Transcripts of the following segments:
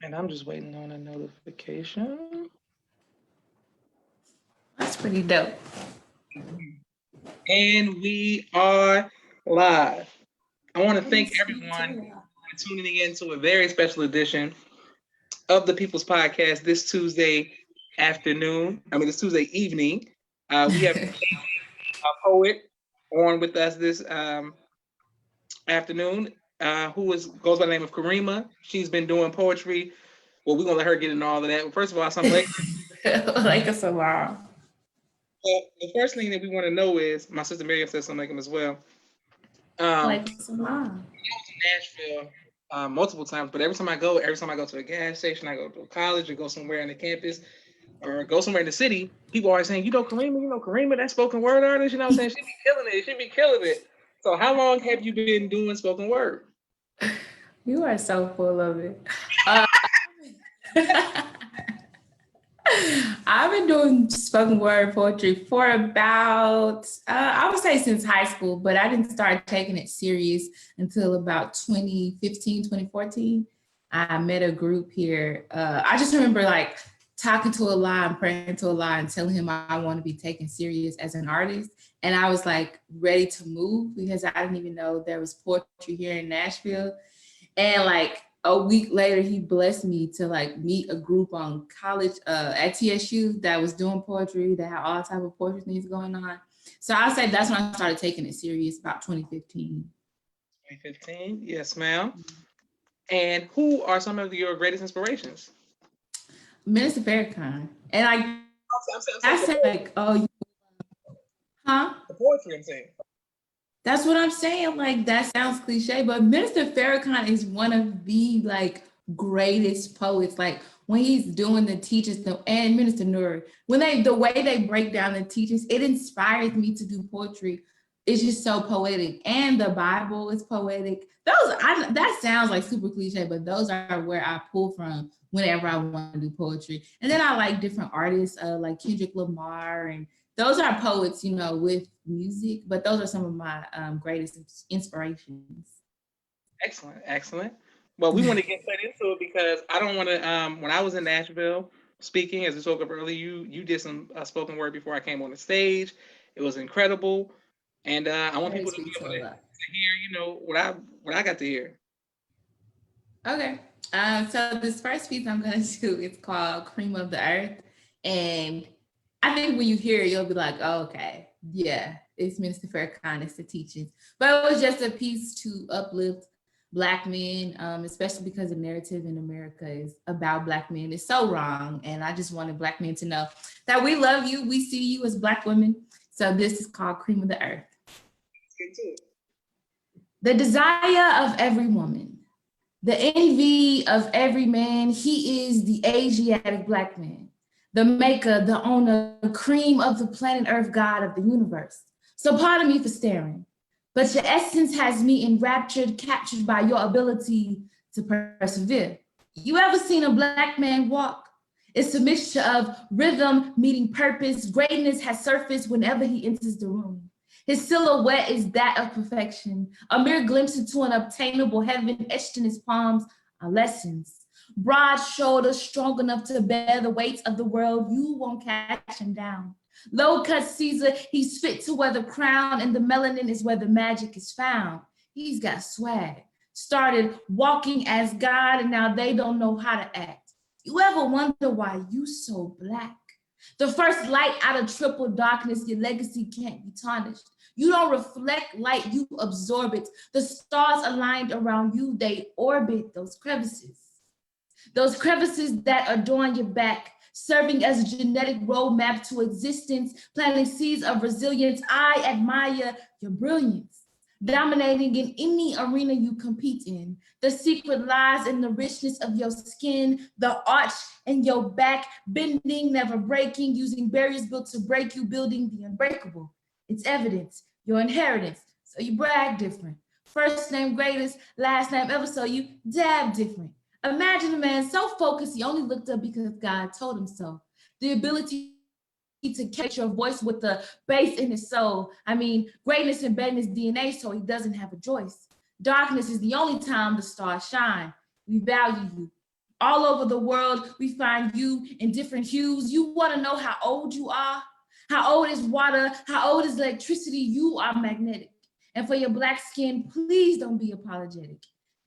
And I'm just waiting on a notification. That's pretty dope. And we are live. I want to Let me thank speak to everyone you. for tuning in to a very special edition of the People's Podcast this Tuesday afternoon. I mean, this Tuesday evening. We have a poet on with us this afternoon, goes by the name of Karimah. She's been doing poetry. Well, we're gonna let her get into all of that. First of all, so I'm glad. Like a salon. Well, the first thing that we want to know is my sister Miriam said something like him as well. Um, Like a salon. Nashville multiple times, but every time I go to a gas station, I go to a college or go somewhere on the campus or go somewhere in the city, people are always saying, Karimah, that spoken word artist, you know what I'm saying? She be killing it. She be killing it. So how long have you been doing spoken word? You are so full of it. Uh, I've been doing spoken word poetry for about, I would say since high school, but I didn't start taking it serious until about 2015, 2014. I met a group here. I just remember like talking to Allah and praying to Allah and telling him I want to be taken serious as an artist. And I was like ready to move because I didn't even know there was poetry here in Nashville. And like a week later, he blessed me to like meet a group on college at TSU that was doing poetry, that had all type of poetry things going on. So I say that's when I started taking it serious about 2015. 2015, yes, ma'am. And who are some of your greatest inspirations? Minister Farrakhan. And like I The said, like, oh, huh? poetry, I'm saying. That's what I'm saying. Like that sounds cliche, but Minister Farrakhan is one of the like greatest poets. Like when he's doing the teachers, and Minister Nur, when the way they break down the teachers, it inspires me to do poetry. It's just so poetic, and the Bible is poetic. That sounds like super cliche, but those are where I pull from whenever I want to do poetry. And then I like different artists, like Kendrick Lamar and those are poets, with music, but those are some of my greatest inspirations. Excellent, excellent. Well, we want to get straight into it because I don't want to. When I was in Nashville speaking, as we spoke of earlier, you did some spoken word before I came on the stage. It was incredible, and I want people Praise to be be to able Allah. to hear, what I got to hear. Okay. So this first piece I'm gonna do is called "Cream of the Earth," and I think when you hear it, you'll be like, "Oh, okay, yeah, it's Minister Farrakhan, it's the teachings." But it was just a piece to uplift Black men, especially because the narrative in America is about Black men. It's so wrong, and I just wanted Black men to know that we love you, we see you as Black women. So this is called "Cream of the Earth." Let's get to it. The desire of every woman, the envy of every man, he is the Asiatic Black man, the maker, the owner, cream of the planet Earth, God of the universe. So pardon me for staring, but your essence has me enraptured, captured by your ability to persevere. You ever seen a Black man walk? It's a mixture of rhythm meeting purpose. Greatness has surfaced whenever he enters the room. His silhouette is that of perfection, a mere glimpse into an obtainable heaven etched in his palms are lessons. Broad shoulders, strong enough to bear the weight of the world, you won't catch him down. Low cut Caesar, he's fit to wear the crown, and the melanin is where the magic is found. He's got swag. Started walking as God, and now they don't know how to act. You ever wonder why you so black? The first light out of triple darkness, your legacy can't be tarnished. You don't reflect light, you absorb it. The stars aligned around you, they orbit those crevices. Those crevices that adorn your back, serving as a genetic roadmap to existence, planting seeds of resilience. I admire your brilliance, dominating in any arena you compete in. The secret lies in the richness of your skin, the arch in your back, bending, never breaking, using barriers built to break you, building the unbreakable. It's evidence, your inheritance, so you brag different. First name greatest, last name ever, so you dab different. Imagine a man so focused he only looked up because God told him so. The ability to catch your voice with the bass in his soul. I mean, greatness embedded in his DNA, so he doesn't have a choice. Darkness is the only time the stars shine. We value you. All over the world, we find you in different hues. You want to know how old you are? How old is water? How old is electricity? You are magnetic. And for your Black skin, please don't be apologetic.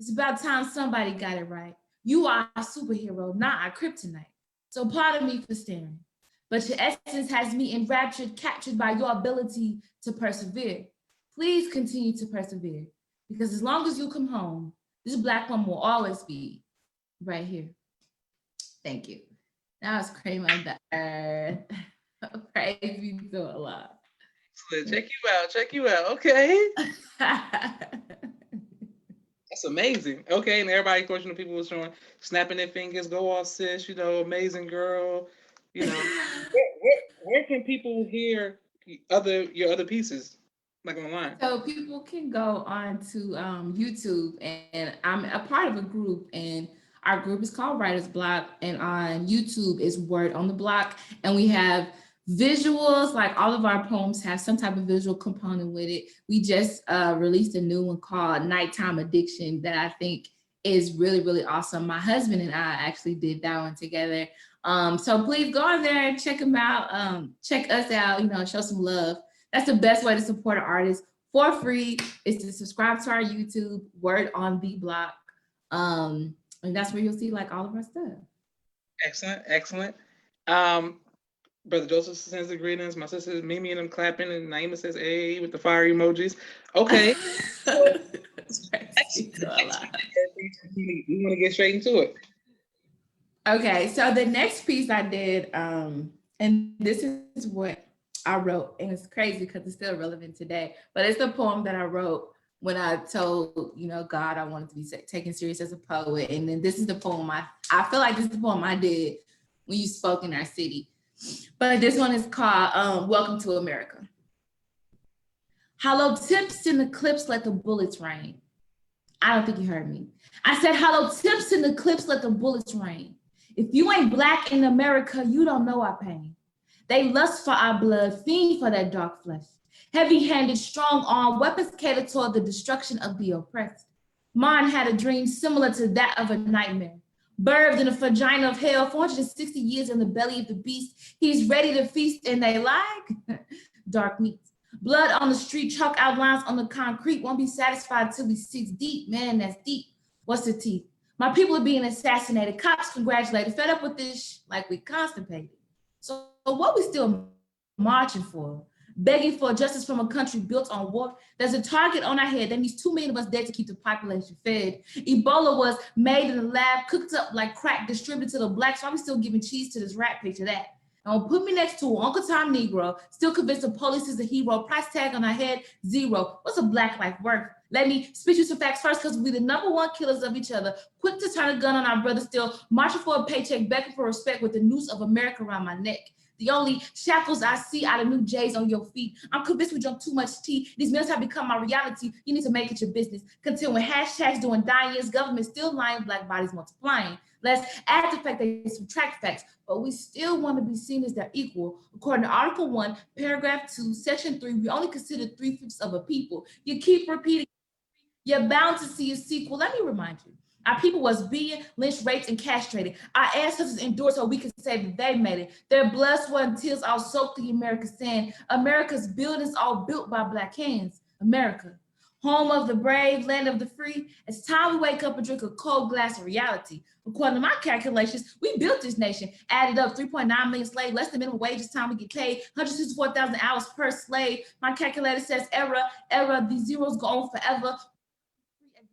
It's about time somebody got it right. You are a superhero, not our kryptonite. So pardon me for staring, but your essence has me enraptured, captured by your ability to persevere. Please continue to persevere, because as long as you come home, this Black woman will always be right here. Thank you. That was cream of the earth. Praise you to a lot. Check you out. Check you out. Okay. That's amazing. Okay, and everybody, of course, people was showing, snapping their fingers, go off, sis, amazing girl. Where can people hear your other pieces, like online? So people can go on to YouTube, and I'm a part of a group, and our group is called Writer's Block, and on YouTube is Word on the Block, and we have visuals. Like all of our poems have some type of visual component with it. We just released a new one called Nighttime Addiction that I think is really, really awesome. My husband and I actually did that one together. So please go on there and check them out. Check us out, show some love. That's the best way to support an artist for free, is to subscribe to our YouTube, Word on the Block. And that's where you'll see like all of our stuff. Excellent, excellent. Brother Joseph sends the greetings. My sister Mimi and them clapping, and Naima says, "Hey," with the fire emojis. Okay. We want to get straight into it. Okay, so the next piece I did, and this is what I wrote, and it's crazy because it's still relevant today, but it's the poem that I wrote when I told, God I wanted to be taken serious as a poet. And then this is the poem I feel like this is the poem I did when you spoke in our city. But this one is called Welcome to America. Hollow tips in the clips, let the bullets rain. I don't think you heard me. I said hollow tips in the clips, let the bullets rain. If you ain't Black in America, you don't know our pain. They lust for our blood, fiend for that dark flesh. Heavy-handed, strong-armed, weapons cater toward the destruction of the oppressed. Mine had a dream similar to that of a nightmare. Birthed in a vagina of hell, 460 years in the belly of the beast. He's ready to feast, and they like dark meat. Blood on the street, chalk outlines on the concrete. Won't be satisfied till we 6 deep. Man, that's deep. What's the teeth? My people are being assassinated. Cops congratulated. Fed up with this, like we constipated. So what we still marching for? Begging for justice from a country built on war. There's a target on our head that needs 2 million of us dead to keep the population fed. Ebola was made in the lab, cooked up like crack, distributed to the Blacks. Why are we still giving cheese to this rat? Picture that. Don't put me next to Uncle Tom Negro, still convinced the police is a hero. Price tag on our head, 0. What's a Black life worth? Let me spit you some facts first, because we're the #1 killers of each other. Quick to turn a gun on our brothers, still marching for a paycheck, begging for respect with the noose of America around my neck. The only shackles I see are the new J's on your feet. I'm convinced we drunk too much tea. These meals have become my reality. You need to make it your business. Content with hashtags doing dying, government still lying, Black bodies multiplying. Let's add the fact they subtract facts, but we still want to be seen as their equal. According to Article 1, Paragraph 2, Section 3, we only consider 3/5 of a people. You keep repeating, you're bound to see a sequel. Let me remind you. Our people was being lynched, raped, and castrated. Our ancestors endured so we could say that they made it. Their blood, sweat, and tears all soaked the America's sand. America's buildings all built by Black hands. America, home of the brave, land of the free. It's time we wake up and drink a cold glass of reality. According to my calculations, we built this nation. Added up 3.9 million slaves, less than minimum wage, it's time we get paid. 164,000 hours per slave. My calculator says error, these zeros go on forever.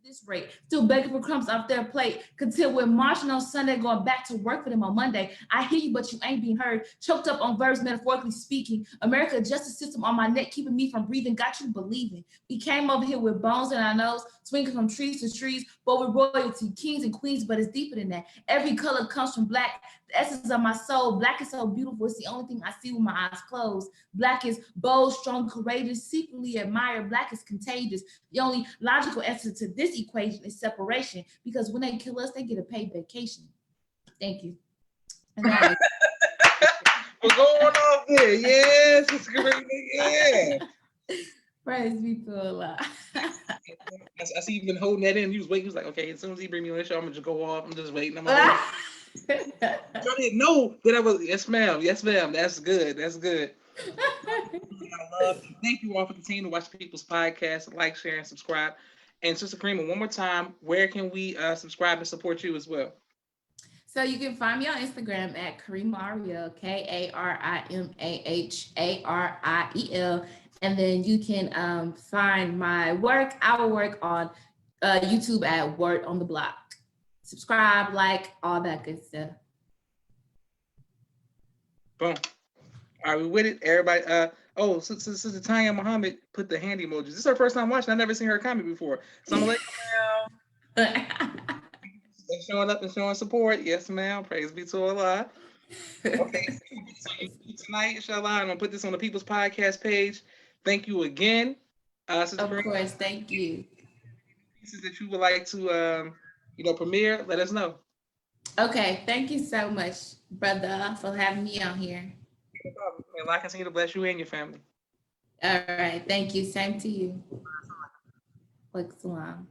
This rate, still begging for crumbs off their plate, content with marching on Sunday, going back to work for them on Monday. I hear you, but you ain't being heard. Choked up on verbs, metaphorically speaking. America justice system on my neck, keeping me from breathing, got you believing. We came over here with bones in our nose, swinging from trees to trees, but with royalty, kings and queens, but it's deeper than that. Every color comes from Black. The essence of my soul. Black is so beautiful, it's the only thing I see with my eyes closed. Black is bold, strong, courageous, secretly admired. Black is contagious. The only logical answer to this equation is separation, because when they kill us, they get a paid vacation. Thank you. We're going off there. Yes, it's great. Yeah. Praise be to Allah. I see you been holding that in. You was waiting. You was like, okay, as soon as he bring me on the show, I'm gonna just go off. I'm just waiting. I'm gonna hold. I didn't know that I was. Yes, ma'am. Yes, ma'am. That's good. That's good. I love. Thank you all for continuing to watch people's podcasts, like, share, and subscribe. And Sister Karimah, one more time, where can we subscribe and support you as well? So you can find me on Instagram at Karimahriel, Karimahariel. And then you can find my work, our work on YouTube at Word on the Block. Subscribe, like, all that good stuff. Boom. All right, we with it. Everybody. Oh, Sister Tanya Muhammad put the handy emojis. This is her first time watching. I've never seen her comment before. So I'm like, showing up and showing support. Yes, ma'am. Praise be to Allah. Okay. Tonight, inshallah, I'm gonna put this on the People's Podcast page. Thank you again. Of course, thank you. Pieces that you would like to premiere, let us know. Okay, thank you so much, brother, for having me on here. No problem. May Allah continue to bless you and your family. All right, thank you. Same to you. Like salam.